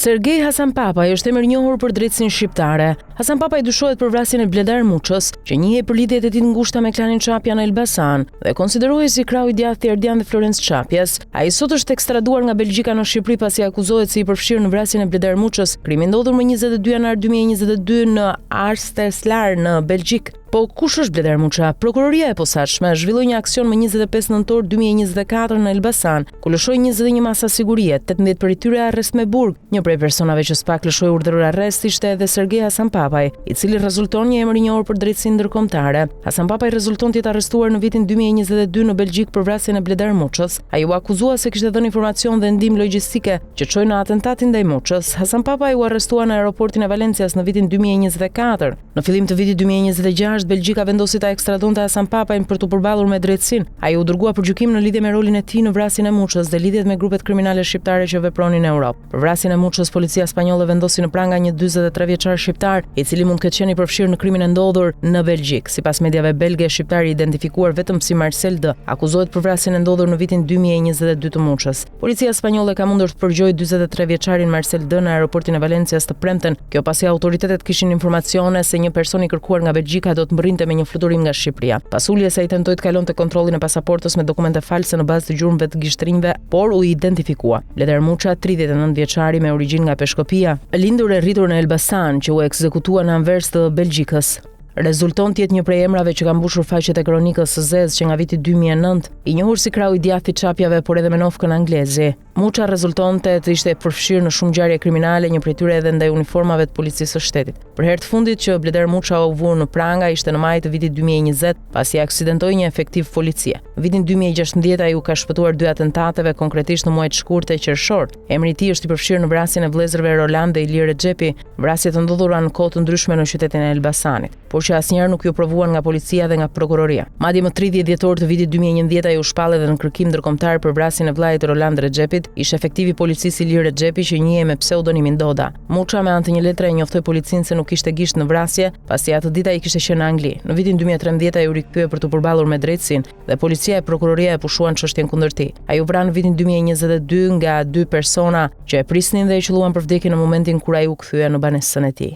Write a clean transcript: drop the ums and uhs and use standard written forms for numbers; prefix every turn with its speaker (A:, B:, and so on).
A: Sergej Hasanpapaj është emër i njohur për drejtësinë shqiptare. Hasanpapaj dyshohet për vrasjen e Bledar Muçës, që njihej për lidhjet e tij të ngushta me klanin Çapja në Elbasan dhe konsiderohej si krau i djathtë i Erdian dhe Florence Çapjes. Ai sot është ekstraduar nga Belgjika në Shqipëri pasi akuzohet se i përfshirë në vrasjen e Bledar Muçës, krimi ndodhur më 22 janar 2022 në Arsterslar në Belgjik. Po kush është Bledar Muça? Prokuroria e posaçme zhvilloi një aksion më 25 nëntor 2024 në Elbasan, ku lëshoi 21 masa sigurie, 18 prej tyre arrest me burg. Një prej personave që spak lëshoi urdhëror arrest ishte edhe Sergej Hasanpapaj, i cili rezulton një emër i njohur për drejtësinë ndërkombëtare. Hasanpapaj rezulton të jetë arrestuar në vitin 2022 në Belgjik për vrasjen e Bledar Muçës. Ai u akuzua se kishte dhënë informacion dhe ndihmë logjistike që çoi në atentatin ndaj Muçës. Hasanpapaj u arrestua në aeroportin e Valencias në vitin 2024. Në fillim të vitit 2026 Belgjika vendosi ta ekstradonte Hasanpapajin për të përballur me drejtësinë. Ai u dërgua për gjykim në lidhje me rolin e tij në vrasjen e Muçës dhe lidhjet me grupet kriminale shqiptare që vepronin në Europë. Për vrasjen e Muçës, policia spanjolle vendosi në pranga një 43 vjeçar shqiptar, i cili mund të ketë qenë i përfshirë në krimin e ndodhur në Belgjik. Sipas mediave belge, shqiptari i identifikuar vetëm si Marcel D. akuzohet për vrasjen e ndodhur në vitin 2022 të Muçës. Policia spanjolle ka mundur të përgjojë 43 vjeçarin Marcel D në aeroportin e Valencias të premten, kjo pasi autoritetet kishin informacione se një person i kërkuar nga Belgjika do të mbërrinte me një fluturim nga Shqipëria. Pas uljes ai tentoi të kalonte kontrollin e pasaportës me dokumente false në bazë të gjurmëve të gishtrinjve, por u identifikua. Bledar Muça, 39 vjeçari me origjinë nga Peshkopia, lindur e rritur në Elbasan, që u ekzekutua në Anvers të Belgjikës. Rezulton të jetë një prej emrave që ka mbushur faqet e kronikës së zezë që nga viti 2009, i njohur si krau i djathtë i Çapjave, por edhe me nofkën anglezi. Muça rezultonte të ishte përfshirë në shumë ngjarje kriminale, një prej tyre edhe ndaj uniformave të policisë së shtetit. Për herë të fundit që Bledar Muça u vu në pranga ishte në maj të vitit 2020, pasi aksidentoi një efektiv policie. Në vitin 2016 ai u ka shpëtuar 2 atentateve, konkretisht në muajt shkurtë e qershor. Emri i tij është i përfshirë në vrasjen e vëllezërve Roland dhe Ilir Rexhepi, vrasje të ndodhura në kohë të ndryshme në qytetin e Elbasanit, por që asnjëherë nuk ju provuan nga policia dhe nga prokuroria. Madje më 30 dhjetor të vitit 2011 ai u shpall edhe në kërkim ndërkombëtar për vrasjen e vllajit Roland Rexhepit, ish efektivi policisë Ilir Rexhepi që njihej me pseudonimin Doda. Muça me anë të një letre e njoftoi policinë se nuk kishte gisht në vrasje, pasi atë ditë ai kishte qenë në Angli. Në vitin 2013 ai u rikthye për të përballur me drejtësinë dhe policia e prokuroria e pushuan çështjen kundër tij. Ai u vran në vitin 2022 nga 2 persona që e prisnin dhe e qelluan për vdekje në momentin kur ai u kthye në banesën e tij.